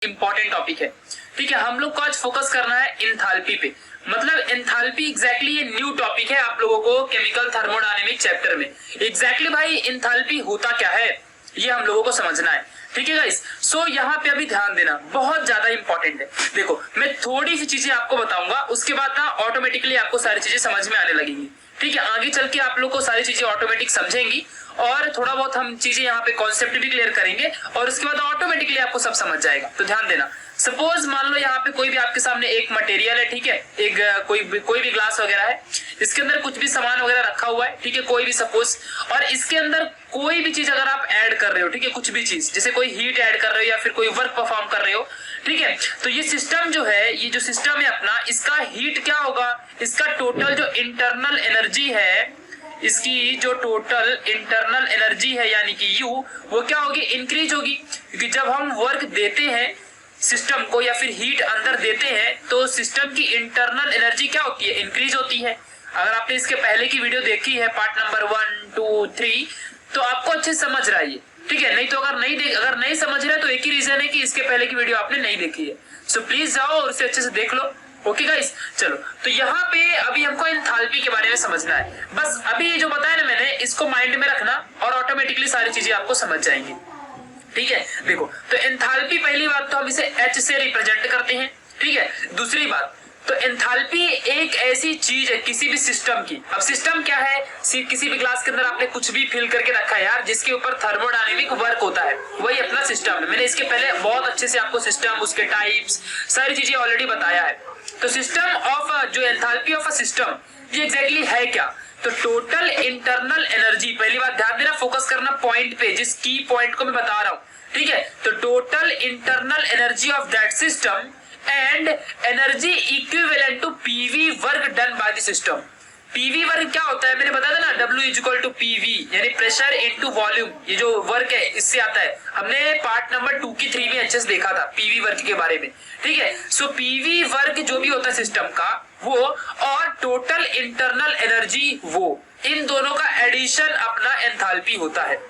Important topic है। ठीक है, हम लोग को आज फोकस करना है एंथैल्पी पे। मतलब एंथैल्पी एग्जैक्टली ये न्यू टॉपिक है आप लोगों को केमिकल थर्मोडायनेमिक चैप्टर में। एग्जैक्टली भाई एंथैल्पी होता क्या है ये हम लोगों को समझना है। ठीक है गाइस, सो यहाँ पे अभी ध्यान देना बहुत ज्यादा इंपॉर्टेंट है। देखो मैं थोड़ी सी चीजें आपको बताऊंगा, उसके बाद ना ऑटोमेटिकली आपको सारी चीजें समझ में आने लगेंगी। ठीक है, आगे चल के आप लोग को सारी चीजें ऑटोमेटिक समझेंगी और थोड़ा बहुत हम चीजें यहाँ पे कॉन्सेप्ट भी क्लियर करेंगे और उसके बाद ऑटोमेटिकली आपको सब समझ जाएगा। तो ध्यान देना, सपोज मान लो यहाँ पे कोई भी आपके सामने एक मटेरियल है, ठीक है, एक कोई भी ग्लास वगैरह है, इसके अंदर कुछ भी सामान वगैरह रखा हुआ है, ठीक है, कोई भी सपोज, और इसके अंदर कोई भी चीज अगर आप ऐड कर रहे हो, ठीक है, कुछ भी चीज जैसे कोई हीट ऐड कर रहे हो या फिर कोई वर्क परफॉर्म कर रहे हो, ठीक है, तो ये सिस्टम जो है, ये जो सिस्टम है अपना, इसका हीट क्या होगा, इसका टोटल जो इंटरनल एनर्जी है, इसकी जो टोटल इंटरनल एनर्जी है यानी कि यू, वो क्या होगी, इंक्रीज होगी। क्योंकि जब हम वर्क देते हैं सिस्टम को या फिर हीट अंदर देते हैं तो सिस्टम की इंटरनल एनर्जी क्या होती है, इंक्रीज होती है। अगर आपने इसके पहले की वीडियो देखी है पार्ट नंबर 1, 2, 3 तो आपको अच्छे समझ रहा है। ठीक है, नहीं तो अगर नहीं समझ रहा है तो एक ही रीजन है कि इसके पहले की वीडियो आपने नहीं देखी है। सो प्लीज जाओ और उसे अच्छे से देख लो। ओके गाइस, चलो तो यहाँ पे अभी हमको एंथैल्पी के बारे में समझना है। बस अभी ये जो बताया ना मैंने, इसको माइंड में रखना और ऑटोमेटिकली सारी चीजें आपको समझ जाएंगी। ठीक है, देखो तो एंथैल्पी, पहली बात तो हम इसे H से रिप्रेजेंट करते हैं। ठीक है, दूसरी बात तो एंथैल्पी एक ऐसी चीज है किसी भी सिस्टम की। अब सिस्टम क्या है, किसी भी ग्लास के अंदर आपने कुछ भी फिल करके रखा है यार, जिसके ऊपर थर्मोडायनेमिक वर्क होता है, वही अपना सिस्टम है। मैंने इसके पहले बहुत अच्छे से आपको सिस्टम, उसके टाइप्स, सारी चीजें ऑलरेडी बताया है। तो सिस्टम ऑफ जो एंथैल्पी ऑफ अ सिस्टम, ये एग्जैक्टली है क्या, तो टोटल इंटरनल एनर्जी, पहली बात ध्यान देना, फोकस करना पॉइंट पे, जिस की पॉइंट को मैं बता रहा हूं। ठीक है, तो total internal energy of that system and energy equivalent to PV work done by the system. PV work क्या होता है, मैंने बताया था ना, W इक्वल टू पीवी यानी प्रेशर इनटू वॉल्यूम। ये जो वर्क है इससे आता है, हमने पार्ट नंबर 2 की 3 में अच्छे से देखा था पीवी वर्क के बारे में। ठीक है, सो पीवी वर्क जो भी होता है सिस्टम का वो, और टोटल इंटरनल एनर्जी वो, इन दोनों का एडिशन अपना एंथैल्पी होता है।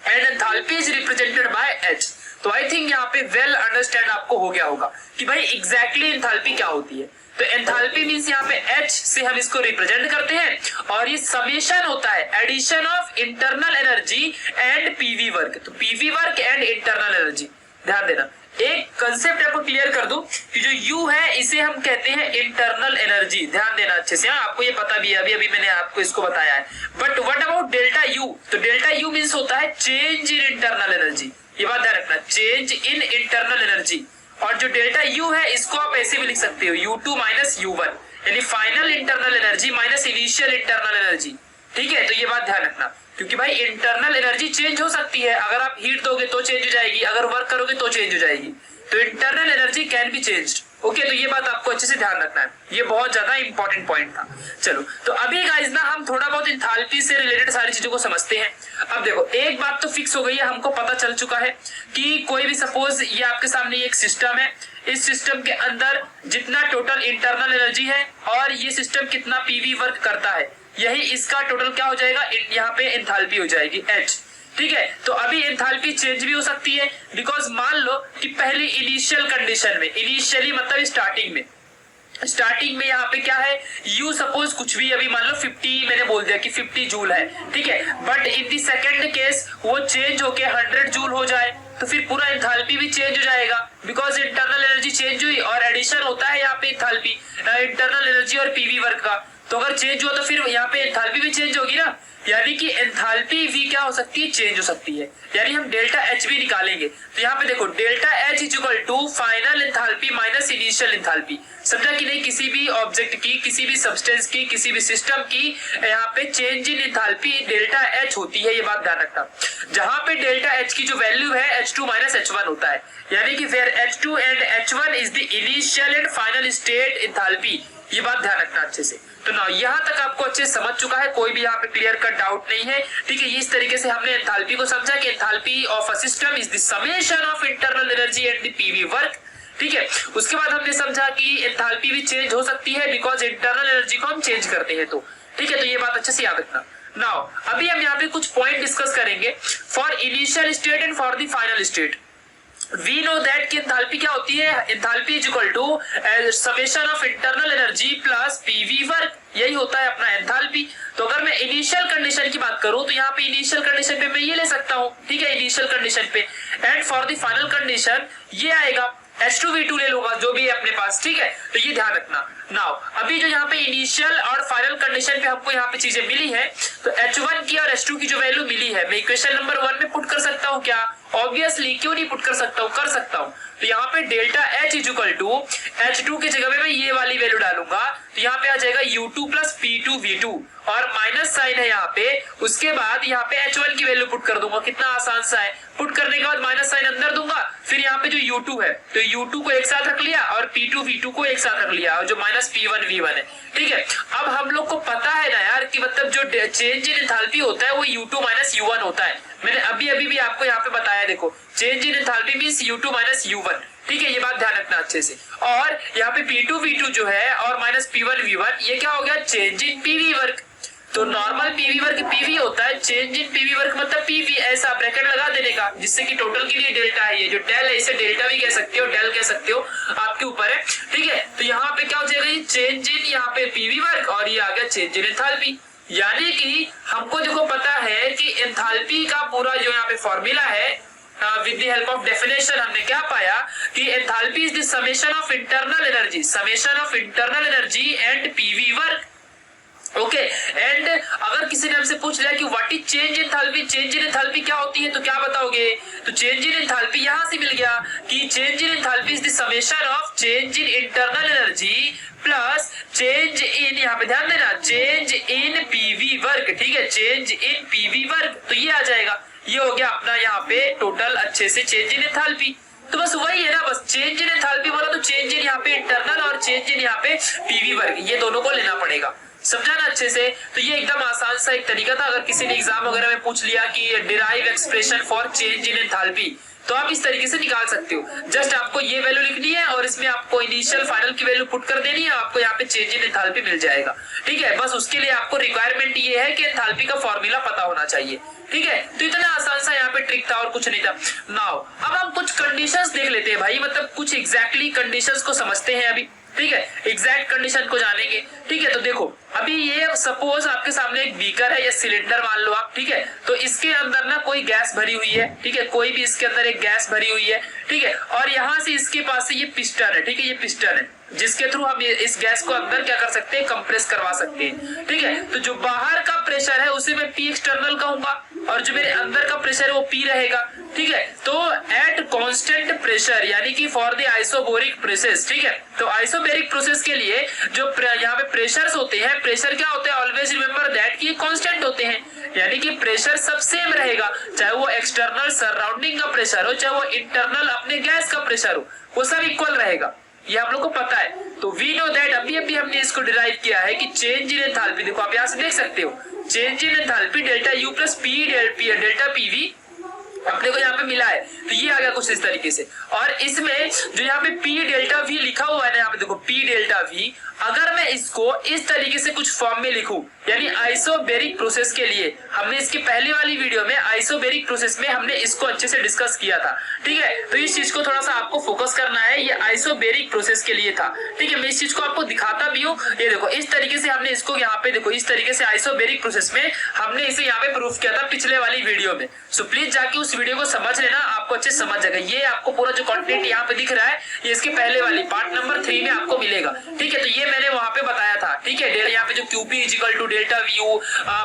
And enthalpy is represented by H। तो आई थिंक यहाँ पे वेल अंडरस्टैंड आपको हो गया होगा कि भाई एग्जैक्टली एंथैल्पी क्या होती है। तो एंथैल्पी मींस यहाँ पे H से हम इसको रिप्रेजेंट करते हैं और ये समेशन होता है, addition of internal energy and PV work. तो PV work and internal energy, ध्यान देना। एक कंसेप्ट आपको क्लियर कर दूं कि जो U है इसे हम कहते हैं इंटरनल एनर्जी। ध्यान देना अच्छे से, आपको ये पता भी है, अभी मैंने आपको इसको बताया है। But what about delta U, तो डेल्टा U मींस होता है चेंज इन इंटरनल एनर्जी। ये बात ध्यान रखना, चेंज इन इंटरनल एनर्जी। और जो डेल्टा U है इसको आप ऐसे भी लिख सकते हो, U2 माइनस U1, यानी final internal energy minus initial internal energy. ठीक है, तो ये बात ध्यान रखना, क्योंकि भाई इंटरनल एनर्जी चेंज हो सकती है। अगर आप हीट दोगे तो चेंज हो जाएगी, अगर वर्क करोगे तो चेंज हो जाएगी। तो internal energy can be changed. Okay, तो ये बात आपको अच्छे से ध्यान रखना है, ये बहुत ज्यादा इंपॉर्टेंट पॉइंट था। चलो तो अभी गाइस ना हम थोड़ा बहुत एंथैल्पी से रिलेटेड सारी चीजों को समझते हैं। अब देखो एक बात तो फिक्स हो गई है, हमको पता चल चुका है कि कोई भी सपोज ये आपके सामने एक सिस्टम है, इस सिस्टम के अंदर जितना टोटल इंटरनल एनर्जी है और ये सिस्टम कितना पीवी वर्क करता है, यही इसका टोटल क्या हो जाएगा, यहाँ पे एंथैल्पी हो जाएगी H। ठीक है, तो अभी एंथैल्पी चेंज भी हो सकती है, बिकॉज मान लो कि पहली इनिशियल कंडीशन में, इनिशियली मतलब स्टार्टिंग में यहाँ पे क्या है, U सपोज कुछ भी, अभी मान लो 50 मैंने बोल दिया कि 50 जूल है। ठीक है, but in the second case वो चेंज होके 100 जूल हो जाए तो फिर पूरा एंथैल्पी भी चेंज हो जाएगा, बिकॉज इंटरनल एनर्जी चेंज हुई और एडिशन होता है यहाँ पे एंथैल्पी, इंटरनल एनर्जी और पीवी वर्क का। तो अगर चेंज हुआ तो फिर यहाँ पे एंथैल्पी भी चेंज होगी ना, यानी कि एंथैल्पी भी क्या हो सकती है, चेंज हो सकती है। यानी हम डेल्टा H भी निकालेंगे तो यहाँ पे देखो delta H is equal to final enthalpy minus initial enthalpy. समझा कि नहीं, किसी भी ऑब्जेक्ट की, किसी भी सब्सटेंस की, किसी भी सिस्टम की यहाँ पे change in enthalpy delta H होती है, ये बात ध्यान रखना। जहां पे डेल्टा H की जो वैल्यू है H2 माइनस H1 होता है, यानी कि where H2 and H1 is the initial and final state enthalpy, ये बात ध्यान रखना अच्छे से। तो ना यहाँ तक आपको अच्छे से समझ चुका है, कोई भी यहाँ पे क्लियर कट डाउट नहीं है। ठीक है, इस तरीके से हमने एंथैल्पी को समझा कि enthalpy of a system is the summation of internal energy and the PV work. ठीक है, उसके बाद हमने समझा कि एंथैल्पी भी चेंज हो सकती है बिकॉज इंटरनल एनर्जी को हम चेंज करते हैं। तो ठीक है, तो ये बात अच्छे से याद रखना। नाउ अभी हम यहाँ पे कुछ पॉइंट डिस्कस करेंगे for initial state and for the final state. We know that कि एंथैल्पी क्या होती है, enthalpy is equal to summation of internal energy plus PV work, यही होता है अपना एंथैल्पी। तो अगर मैं इनिशियल कंडीशन की बात करूं तो यहाँ पे इनिशियल कंडीशन पे मैं ये ले सकता हूं, ठीक है, इनिशियल कंडीशन पे, and for the final condition ये आएगा H2V2 ले लूंगा जो भी है अपने पास, ठीक है। तो ये ध्यान रखना। नाउ अभी जो यहाँ पे इनिशियल और फाइनल कंडीशन पे हमको यहाँ पे चीजें मिली है, तो H1 की और H2 की जो वैल्यू मिली है मैं इक्वेशन नंबर 1 में पुट कर सकता हूँ क्या? ऑब्वियसली, क्यों नहीं पुट कर सकता हूँ, कर सकता हूँ। तो यहाँ पे delta H is equal to H2 की जगह पे मैं ये वाली वैल्यू डालूंगा, तो यहाँ पे आ जाएगा U2 प्लस P2V2 और माइनस साइन है यहाँ पे, उसके बाद यहाँ पे H1 की वैल्यू पुट कर दूंगा। कितना आसान सा है, पुट करने के बाद माइनस साइन अंदर दूंगा, फिर यहाँ पे जो U2 है तो U2 को एक साथ रख लिया और P2V2 को एक साथ रख लिया और जो माइनस P1V1 है, ठीक है। अब हम लोग को पता है ना यार कि मतलब जो चेंज इन एंथैल्पी होता है वो U2 माइनस U1 होता है। मैंने अभी भी आपको यहाँ पे बताया, देखो change in enthalpy means U2 minus U1, ठीक है, ये बात ध्यान रखना अच्छे से। और यहाँ पे P2V2 जो है और माइनस P1V1 ये क्या हो गया, चेंज इन पीवी वर्क। तो नॉर्मल पीवी वर्क पीवी होता है, चेंज इन पीवी वर्क मतलब पीवी, ऐसा ब्रैकेट लगा देने का जिससे कि टोटल के लिए डेल्टा है, ये जो डेल है इसे डेल्टा भी कह सकते हो, डेल कह सकते हो, आपके ऊपर है, ठीक है। तो यहाँ पे क्या हो जाएगा, ये चेंज इन यहाँ पे पीवी वर्क और ये आ गया चेंज इन एंथैल्पी। यानी कि हमको देखो पता है कि एंथैल्पी का पूरा जो यहाँ पे फॉर्मूला है, with the help of definition हमने क्या पाया कि enthalpy is the summation of internal energy, summation of internal energy and PV work. Okay, and अगर किसी ने हमसे पूछ लिया कि what is change in enthalpy, change in enthalpy क्या होती है, तो क्या बताओगे? तो चेंज इन एंथैल्पी यहां से मिल गया कि change in enthalpy is the summation of change in internal energy plus change इन, यहाँ पे ध्यान देना, चेंज इन पीवी वर्क, ठीक है, चेंज इन पीवी वर्क। तो ये आ जाएगा, ये हो गया अपना यहाँ पे टोटल अच्छे से चेंज इन एंथैल्पी। तो बस वही है ना, बस चेंज इन एंथैल्पी बोला तो चेंज इन यहाँ पे इंटरनल और चेंज इन यहाँ पे पीवी वर्क, ये दोनों को लेना पड़ेगा, समझा ना अच्छे से। तो ये एकदम आसान सा एक तरीका था। अगर किसी ने एग्जाम वगैरह में पूछ लिया कि derive expression for change in enthalpy, तो आप इस तरीके से निकाल सकते हो। जस्ट आपको ये वैल्यू लिखनी है और इसमें आपको इनिशियल फाइनल की वैल्यू पुट कर देनी है, आपको यहाँ पे चेंज इन एंथैल्पी मिल जाएगा, ठीक है। बस उसके लिए आपको रिक्वायरमेंट ये है कि एंथैल्पी का फॉर्मूला पता होना चाहिए, ठीक है। तो इतना आसान सा यहाँ पे ट्रिक था और कुछ नहीं था। नाउ अब हम कुछ कंडीशंस देख लेते हैं भाई, मतलब कुछ एग्जैक्टली कंडीशंस को समझते हैं अभी, ठीक है, एग्जैक्ट कंडीशन को जानेंगे, ठीक है। तो देखो अभी ये सपोज आपके सामने एक बीकर है या सिलेंडर मान लो आप, ठीक है। तो इसके अंदर ना कोई गैस भरी हुई है, ठीक है, कोई भी इसके अंदर एक गैस भरी हुई है, ठीक है। और यहाँ से इसके पास से ये पिस्टन है, ठीक है, ये पिस्टन है जिसके थ्रू हम इस गैस को अंदर क्या कर सकते हैं, कंप्रेस करवा सकते हैं, ठीक है। तो जो बाहर का प्रेशर है उसे मैं पी एक्सटर्नल कहूंगा और जो मेरे अंदर का प्रेशर है वो पी रहेगा, ठीक है। तो एट कांस्टेंट प्रेशर यानी कि फॉर द आइसोबोरिक प्रोसेस, ठीक है। तो आइसोबेरिक प्रोसेस के लिए जो यहाँ पे प्रेशर्स होते हैं, प्रेशर क्या होते हैं, ऑलवेज रिमेंबर दैट कि ये कांस्टेंट होते हैं, यानी कि प्रेशर सब सेम रहेगा, चाहे वो एक्सटर्नल सराउंडिंग का प्रेशर हो, चाहे वो इंटरनल अपने गैस का प्रेशर हो, वो सब इक्वल रहेगा, ये आप लोग को पता है। तो वी नो दैट अभी हमने इसको डिराइव किया है कि चेंज इन एंथैल्पी, देखो आप यहाँ से देख सकते हो, change in enthalpy delta U plus P delta PV अपने को यहाँ पे मिला है। तो ये आ गया कुछ इस तरीके से। और इसमें जो यहाँ पे पी डेल्टा वी लिखा हुआ है ना, यहाँ पे देखो पी डेल्टा वी, अगर मैं इसको इस तरीके से कुछ फॉर्म में लिखूं, यानी आइसोबेरिक प्रोसेस के लिए, हमने इसकी पहली वाली वीडियो में आइसोबेरिक प्रोसेस में हमने इसको अच्छे से डिस्कस किया था, ठीक है। तो इस चीज को थोड़ा सा आपको फोकस करना है, ये आइसोबेरिक प्रोसेस के लिए था, ठीक है। मैं इस चीज को आपको दिखाता भी हूँ, ये देखो इस तरीके से हमने इसको यहाँ पे देखो, इस तरीके से आइसोबेरिक प्रोसेस में हमने इसे यहाँ पे प्रूफ किया था पिछले वाली वीडियो में। सो प्लीज जाके उस वीडियो को समझ लेना, आपको अच्छे समझ जाएगा। ये आपको पूरा जो कंटेंट यहाँ पे दिख रहा है ये इसके पहले वाली पार्ट नंबर 3 में आपको मिलेगा, ठीक है। तो ये मैंने वहां पे बताया था, ठीक है। यहाँ पे जो QP is equal to delta VU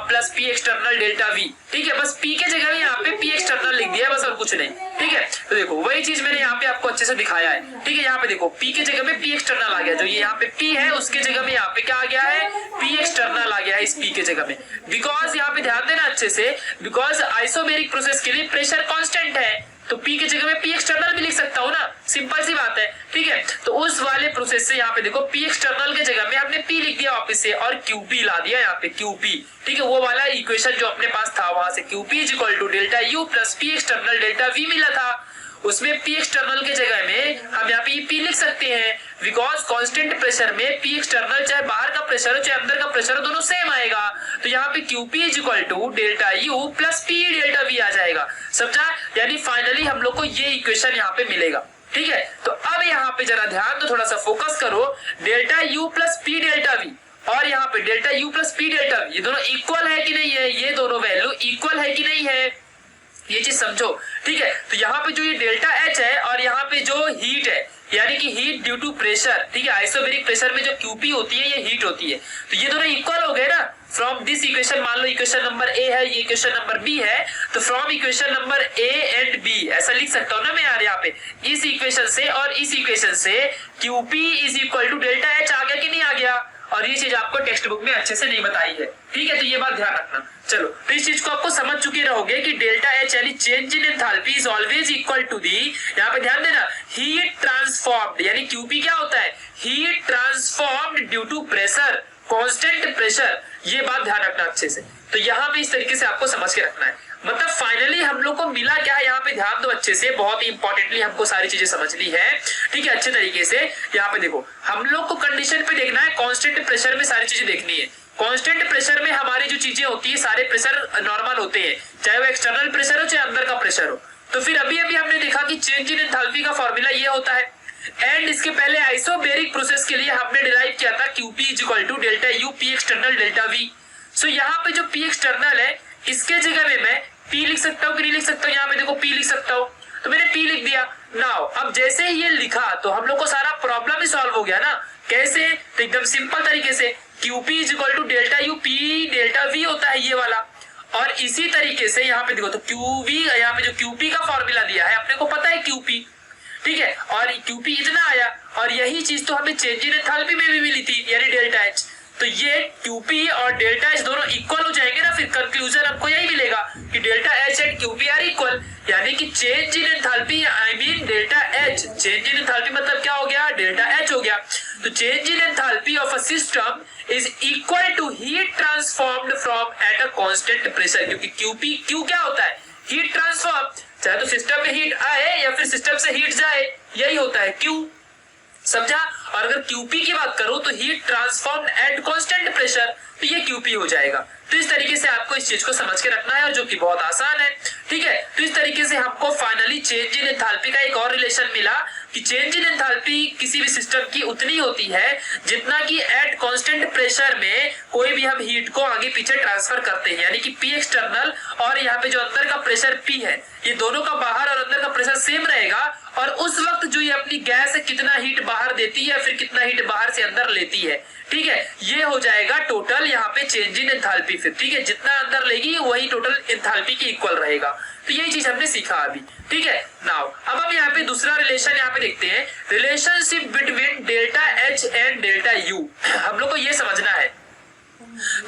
plus P external delta V, ठीक है। बस P के जगह में यहाँ पे P एक्सटर्नल लिख दिया, बस और कुछ नहीं, ठीक है। तो देखो वही चीज मैंने यहाँ पे आपको अच्छे से दिखाया है, ठीक है। यहाँ पे देखो P के जगह में P एक्सटर्नल आ गया, जो ये यहाँ पे P है उसके जगह में यहाँ पे क्या आ गया है, P एक्सटर्नल आ गया है इस P के जगह में। बिकॉज यहाँ पे ध्यान देना अच्छे से, बिकॉज आइसोबेरिक प्रोसेस के लिए प्रेशर कांस्टेंट है, तो P की जगह में P एक्सटर्नल भी लिख सकता हूँ ना, सिंपल सी बात है, ठीक है। तो उस वाले प्रोसेस से यहाँ पे देखो P एक्सटर्नल के जगह में हमने P लिख दिया वापस से और QP ला दिया यहाँ पे QP, ठीक है। वो वाला इक्वेशन जो अपने पास था वहां से QP is equal to delta U plus P external delta V मिला था, उसमें P एक्सटर्नल के जगह में हम यहाँ पे P लिख सकते हैं, बिकॉज कांस्टेंट प्रेशर में P एक्सटर्नल चाहे बाहर का प्रेशर हो चाहे अंदर का प्रेशर हो दोनों सेम आएगा। तो यहाँ पे QP is equal to delta U plus P delta V आ जाएगा, समझा। यानी फाइनली हम लोग को ये इक्वेशन यहाँ पे मिलेगा। ठीक है, तो अब यहाँ पे जरा ध्यान दो, थोड़ा सा फोकस करो। Delta U plus P delta we और यहाँ पे delta U plus P delta we, ये दोनों इक्वल है कि नहीं है, ये दोनों वैल्यू इक्वल है कि नहीं है, ये चीज समझो। ठीक है, तो यहाँ पे जो ये डेल्टा एच है और यहाँ पे जो हीट है, यानी कि हीट ड्यू टू प्रेशर, ठीक है, आइसोबैरिक प्रेशर में जो क्यूपी होती है ये हीट होती है, तो ये दोनों इक्वल हो गए ना। फ्रॉम दिस इक्वेशन, मान लो इक्वेशन नंबर ए है, ये इक्वेशन नंबर बी है, तो from equation number A and B ऐसा लिख सकता हूं ना मैं यार, यहाँ पे इस इक्वेशन से और इस इक्वेशन से QP is equal to delta H आ गया कि नहीं आ गया, और ये चीज आपको टेक्स्ट बुक में अच्छे से नहीं बताई है। ठीक है, तो ये बात ध्यान रखना। चलो, तो इस चीज को आपको समझ चुके रहोगे कि डेल्टा एच यानी change in enthalpy is always equal to the, यहाँ पे ध्यान देना, हीट ट्रांसफॉर्म्ड, यानी क्यूपी क्या होता है, heat transformed due to pressure, constant pressure, ये बात ध्यान रखना अच्छे से। तो यहाँ पे इस तरीके से आपको समझ के रखना है। मतलब फाइनली हम लोग को मिला क्या है, यहाँ पे ध्यान दो अच्छे से, बहुत ही इंपॉर्टेंटली हमको सारी चीजें समझनी है। ठीक है, अच्छे तरीके से यहाँ पे देखो, हम लोग को कंडीशन पे देखना है, कांस्टेंट प्रेशर में सारी चीजें देखनी है। कांस्टेंट प्रेशर में हमारी जो चीजें होती है, सारे प्रेशर नॉर्मल होते हैं, चाहे वो एक्सटर्नल प्रेशर हो चाहे अंदर का प्रेशर हो। तो फिर अभी अभी हमने देखा कि चेंज इन एंथैल्पी का फॉर्मूला ये होता है, एंड इसके पहले आइसोबैरिक प्रोसेस के लिए हमने डिराइव किया था QP is equal to delta U P external delta V. So यहाँ पे जो P एक्सटर्नल है, इसके जगह में मैं P लिख सकता हूँ कि नहीं लिख सकता हूँ, यहाँ पे देखो P लिख सकता हूँ, तो मैंने P लिख दिया। नाउ अब जैसे ही ये लिखा तो हम लोग को सारा प्रॉब्लम ही सॉल्व हो गया ना। कैसे, तो एकदम सिंपल तरीके से QP is equal to delta U P delta V होता है ये वाला, और इसी तरीके से यहाँ पे देखो, तो QV, यहाँ पे जो QP का फॉर्मूला दिया है अपने को पता है QP, ठीक है, और QP इतना आया, और यही चीज तो हमें चेंज इन एंथैल्पी में भी मिली थी, यानी डेल्टा एच। तो ये QP और डेल्टा एच दोनों इक्वल हो जाएंगे ना, फिर कंक्लूजन हमको यही मिलेगा कि delta H and QP are equal, यानी कि change in enthalpy I mean delta H, change in enthalpy मतलब क्या हो गया, डेल्टा एच हो गया। तो change in enthalpy of a system is equal to heat transformed from at a constant pressure, क्योंकि Q क्या होता है, हीट ट्रांसफॉर्म, चाहे तो सिस्टम में हीट आए या फिर सिस्टम से हीट जाए, यही होता है Q, समझा। और अगर QP की बात करूं तो heat transformed at constant pressure, तो ये QP हो जाएगा। तो इस तरीके से आपको इस चीज को समझ के रखना है, और जो कि बहुत आसान है। ठीक है, तो इस तरीके से हमको फाइनली चेंज इन एंथैल्पी का एक और रिलेशन मिला कि चेंज इन एंथैल्पी किसी भी सिस्टम की उतनी होती है जितना कि एट कांस्टेंट प्रेशर में कोई भी हम हीट को आगे पीछे ट्रांसफर करते हैं, यानी कि P एक्सटर्नल और यहाँ पे जो अंदर का प्रेशर P है, ये दोनों का बाहर और अंदर का प्रेशर सेम रहेगा, और उस वक्त जो ये अपनी गैस है कितना हीट बाहर देती है या फिर कितना हीट बाहर से अंदर लेती है, ठीक है, ये हो जाएगा टोटल यहाँ पे चेंज इन एंथैल्पी। फिर ठीक है, जितना अंदर लेगी वही टोटल एंथैल्पी की इक्वल रहेगा। तो यही चीज हमने सीखा अभी। ठीक है, नाउ अब हम यहाँ पे दूसरा रिलेशन यहाँ पे देखते हैं, relationship between delta H and delta U. हम लोग को ये समझना है,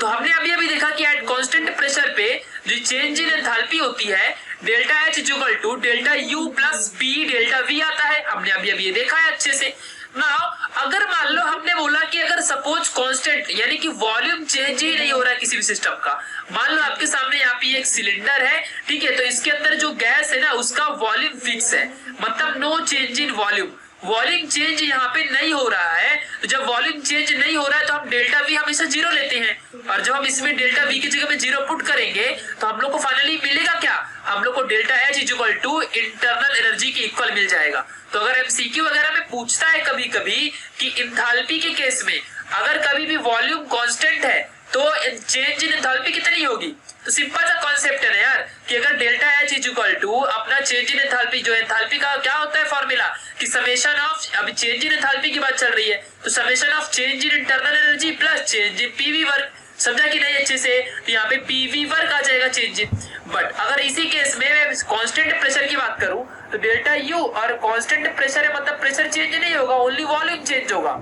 तो हमने अभी अभी देखा कि एट कांस्टेंट प्रेशर पे जो चेंज इन एंथैल्पी होती है, delta H is equal to delta U plus P delta V आता है। हमने अभी अभी ये देखा है अच्छे से। नाउ अगर मान लो हमने बोला कि अगर सपोज कांस्टेंट यानी कि वॉल्यूम चेंज ही नहीं हो रहा है किसी भी सिस्टम का, मान लो आपके सामने यहाँ पे एक सिलेंडर है, ठीक है, तो इसके अंदर जो गैस है ना उसका वॉल्यूम फिक्स है, मतलब no change in volume, volume change यहाँ पे नहीं हो रहा है। तो जब वॉल्यूम चेंज नहीं हो रहा है तो हम डेल्टा वी हमेशा जीरो लेते हैं, और जब हम इसमें डेल्टा वी की जगह में जीरो पुट करेंगे तो हम लोग को फाइनली मिलेगा क्या, हम लोग को delta H is equal to internal energy की इक्वल मिल जाएगा। तो अगर MCQ वगैरह में पूछता है कभी कभी कि एंथैल्पी के केस में अगर कभी भी वॉल्यूम कांस्टेंट है तो चेंज इन एंथैल्पी कितनी होगी, तो सिंपल सा कॉन्सेप्ट है ना यार कि अगर delta H is equal to अपना चेंज इन एंथैल्पी, जो एंथैल्पी का क्या होता है फॉर्मूला कि समेशन ऑफ, अभी चेंज इन एंथैल्पी की बात चल रही है तो summation of change in internal energy plus change in PV work, समझा कि नहीं अच्छे से। तो यहाँ पे पीवी वर्क आ जाएगा चेंज इन। बट अगर इसी केस में मैं कांस्टेंट प्रेशर की बात करूं तो डेल्टा यू और कांस्टेंट प्रेशर है, मतलब प्रेशर चेंज नहीं होगा, ओनली वॉल्यूम चेंज होगा,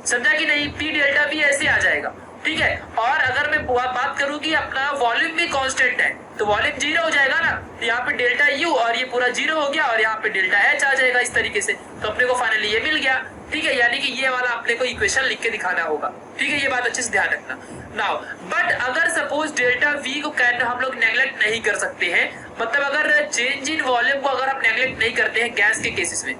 समझा कि नहीं। पी डेल्टा वी ऐसे आ जाएगा, ठीक है। और अगर मैं बात करूं कि अपना वॉल्यूम भी कांस्टेंट है तो वॉल्यूम जीरो हो जाएगा ना, तो यहाँ पे डेल्टा यू और ये पूरा जीरो हो गया और यहाँ पे डेल्टा एच आ जाएगा इस तरीके से। तो अपने को फाइनली ये मिल गया, ठीक है, यानी कि ये वाला अपने को इक्वेशन लिख के दिखाना होगा, ठीक है, ये बात अच्छे से ध्यान रखना। नाउ बट अगर सपोज डेल्टा वी को हम लोग नेग्लेक्ट नहीं कर सकते हैं, मतलब अगर चेंज इन वॉल्यूम को अगर हम नेग्लेक्ट नहीं करते हैं गैस के केसेस में,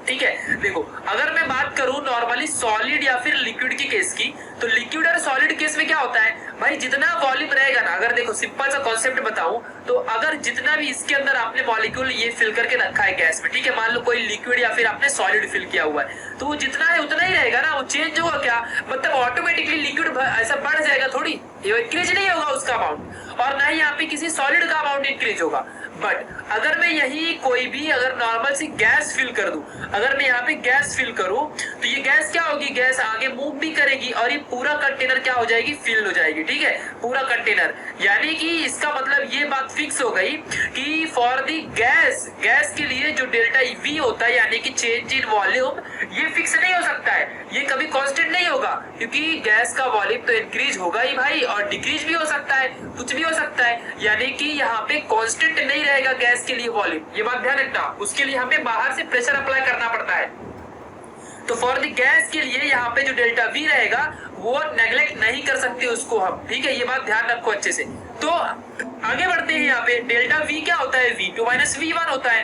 ठीक है। देखो अगर मैं बात करूं नॉर्मली सॉलिड या फिर लिक्विड की केस की, तो लिक्विड और सॉलिड केस में क्या होता है, भाई जितना वॉल्यूम रहेगा ना, अगर देखो सिंपल सा कॉन्सेप्ट बताऊं तो अगर जितना भी इसके अंदर आपने मॉलिक्यूल ये फिल करके रखा है गैस में, ठीक है, मान लो कोई लिक्विड या फिर आपने सॉलिड फिल किया हुआ है, तो वो जितना है उतना ही रहेगा ना, वो चेंज होगा क्या, मतलब ऑटोमेटिकली लिक्विड ऐसा बढ़ जाएगा थोड़ी, ये इंक्रीज नहीं होगा उसका अमाउंट, और ना ही यहाँ पे किसी सॉलिड का अमाउंट इंक्रीज होगा। बट अगर मैं यही कोई भी अगर नॉर्मल सी गैस फिल कर दूं, अगर मैं यहाँ पे गैस फिल करूं तो ये गैस क्या होगी, गैस आगे मूव भी करेगी और ये पूरा कंटेनर क्या हो जाएगी, फिल हो जाएगी, ठीक है, पूरा कंटेनर। यानी कि इसका मतलब ये बात फिक्स हो गई कि फॉर दी गैस, गैस के लिए जो डेल्टा वी होता है यानी कि चेंज इन वॉल्यूम, ये फिक्स नहीं हो सकता है, ये कभी कांस्टेंट नहीं होगा, क्योंकि गैस का वॉल्यूम तो इंक्रीज होगा ही भाई, और डिक्रीज भी हो सकता है, कुछ भी हो सकता है, यानी कि यहाँ पे कांस्टेंट नहीं रहेगा गैस के लिए वॉल्यूम, ये बात ध्यान रखना। उसके लिए हमें बाहर से प्रेशर अप्लाई करना पड़ता है। तो फॉर द गैस के लिए यहाँ पे जो डेल्टा वी रहेगा वो नेग्लेक्ट नहीं कर सकते उसको हम, ठीक है, ये बात ध्यान रखो अच्छे से। तो आगे बढ़ते हैं, यहाँ पे डेल्टा वी क्या होता है, V2 माइनस V1 होता है,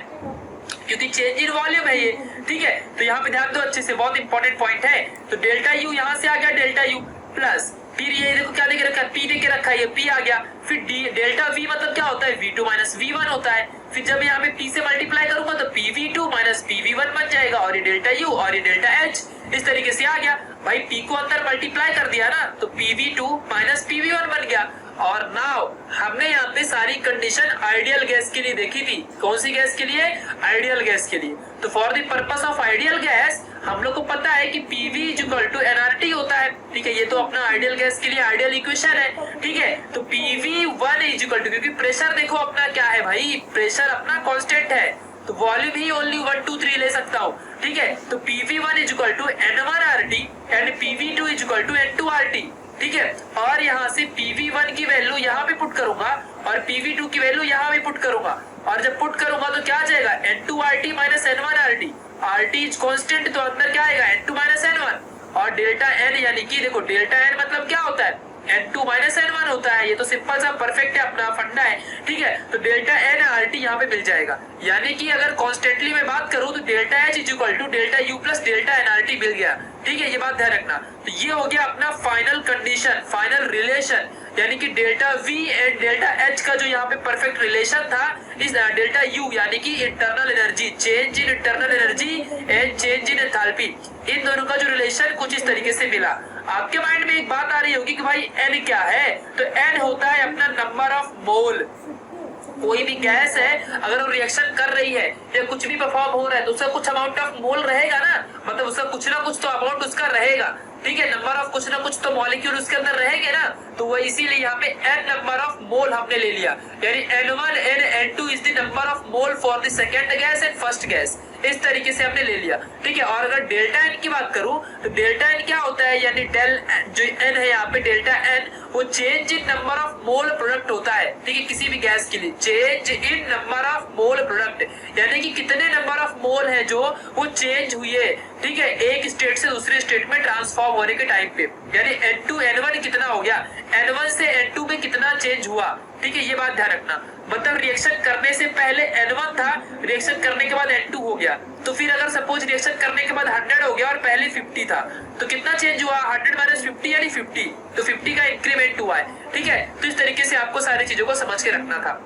क्योंकि चेंज इन वॉल्यूम है ये, ठीक है। तो यहाँ पे ध्यान दो अच्छे से, बहुत इंपॉर्टेंट पॉइंट है। तो डेल्टा यू यहाँ से आ गया, डेल्टा यू प्लस, फिर ये देखो क्या देके रखा है, पी देके रखा है, ये पी आ गया, फिर डी डेल्टा वी मतलब क्या होता है, V2 माइनस V1 होता है, फिर जब यहाँ पे पी से मल्टीप्लाई करूंगा तो PV2 माइनस PV1 बन जाएगा, और ये डेल्टा यू और ये डेल्टा एच इस तरीके से आ गया। भाई पी को अंदर मल्टीप्लाई कर दिया ना, तो PV2 माइनस PV1 बन गया। और नाउ हमने यहाँ पे सारी कंडीशन आइडियल गैस के लिए देखी थी, कौन सी गैस के लिए, आइडियल गैस के लिए। तो for the purpose of ideal gas हम लोग को पता है कि PV इक्वल टू nRT होता है, ठीक है, ये तो अपना आइडियल गैस के लिए आइडियल इक्वेशन है, ठीक है। तो PV1 इक्वल टू, क्योंकि प्रेशर देखो अपना क्या है भाई, प्रेशर अपना कांस्टेंट है, तो वॉल्यूम ही ओनली 1 2 3 ले सकता हूँ, ठीक है। तो PV1 equal to N1RT and PV2 equal to N2RT, ठीक है। और यहाँ से PV1 की वैल्यू यहाँ पे पुट करूंगा और PV2 की वैल्यू यहाँ पे पुट करूंगा, और जब पुट करूंगा तो क्या आ जाएगा, N2RT minus N1RT, RT is constant, तो अंदर क्या आएगा, N2 माइनस N1, और डेल्टा N यानी कि देखो डेल्टा N मतलब क्या होता है, N2 माइनस N1 होता है, ये तो सिंपल सा परफेक्ट है, अपना फंडा है, ठीक है। तो डेल्टा N RT यहाँ पे मिल जाएगा, यानी कि अगर कॉन्स्टेंटली मैं बात करूं तो delta H is equal to delta U plus delta NRT मिल गया, ठीक है, ये बात ध्यान रखना। तो ये हो गया अपना फाइनल कंडीशन, फाइनल रिलेशन, यानी कि delta V and delta H का जो यहाँ पे परफेक्ट रिलेशन था, इस डेल्टा U यानी कि internal energy, change in internal energy and change in enthalpy, इन दोनों का जो रिलेशन कुछ इस तरीके से मिला। आपके माइंड में एक बात आ रही होगी कि भाई N क्या है, तो N होता है अपना नंबर ऑफ मोल। कोई भी गैस है अगर वो रिएक्शन कर रही है या कुछ भी परफॉर्म हो रहा है तो उसका कुछ अमाउंट ऑफ मोल रहेगा ना, मतलब उसका कुछ ना कुछ तो अमाउंट उसका रहेगा, ठीक है, नंबर ऑफ कुछ ना कुछ तो मॉलिक्यूल उसके अंदर रहेंगे ना, तो वो इसीलिए यहाँ पे n नंबर ऑफ मोल हमने ले लिया, यानी N1 N N2 is the number of mole for the second gas and first gas, इस तरीके से हमने ले लिया, ठीक है। और अगर डेल्टा एन की बात करूं तो डेल्टा एन क्या होता है, यानी डेल जो एन है यहाँ पे डेल्टा एन, वो change in number of mole product होता है, ठीक है, किसी भी गैस के लिए change in number of mole product, यानी कि कितने नंबर ऑफ मोल है जो वो चेंज हुई है, ठीक है, एक स्टेट से दूसरे स्टेट में ट्रांसफॉर्म होने के टाइम पे, यानी N2 N1 कितना हो गया, N1 से N2 में कितना चेंज हुआ, ठीक है, ये बात ध्यान रखना। मतलब रिएक्शन करने से पहले N1 था, रिएक्शन करने के बाद N2 हो गया, तो फिर अगर सपोज रिएक्शन करने के बाद 100 हो गया और पहले 50 था, तो कितना चेंज हुआ, 100 माइनस 50 यानी 50, तो 50 का इंक्रीमेंट हुआ है, ठीक है। तो इस तरीके से आपको सारी चीजों को समझ के रखना था।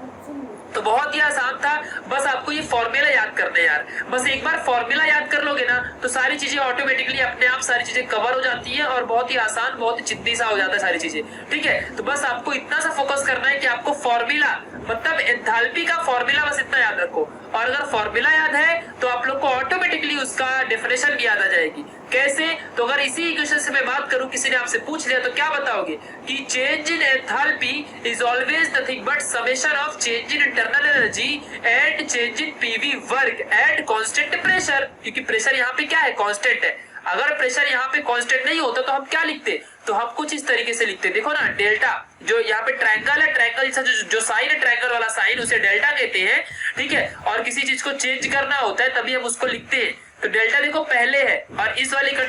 तो बहुत ही आसान था, बस आपको ये फॉर्मूला याद करना है यार, बस एक बार फॉर्मूला याद कर लोगे ना तो सारी चीजें ऑटोमेटिकली अपने आप सारी चीजें कवर हो जाती है और बहुत ही आसान, बहुत ही जिद्दी सा हो जाता है सारी चीजें, ठीक है। तो बस आपको इतना सा फोकस करना है कि आपको फॉर्मूला मतलब एंथैल्पी का फॉर्मूला बस इतना याद रखो, और अगर फॉर्मूला याद है तो आप लोग को ऑटोमेटिकली उसका डेफिनेशन भी याद आ जाएगी। कैसे, तो अगर इसी इक्वेशन से मैं बात करूं, किसी ने आपसे पूछ लिया तो क्या बताओगे कि change in enthalpy is always nothing but summation of change in internal energy and change in PV work at constant pressure, क्योंकि प्रेशर यहाँ पे क्या है, कांस्टेंट है। अगर प्रेशर यहाँ पे कांस्टेंट नहीं होता तो हम क्या लिखते, तो हम कुछ इस तरीके से लिखते, देखो ना, डेल्टा जो यहाँ पे ट्रायंगल है, ट्रायंगल जैसा जो साइन है, ट्रायंगल वाला साइन, उसे डेल्टा कहते हैं, ठीक है। और किसी चीज को चेंज करना होता है तभी हम उसको लिखते हैं, तो डेल्टा देखो पहले है और इस वाली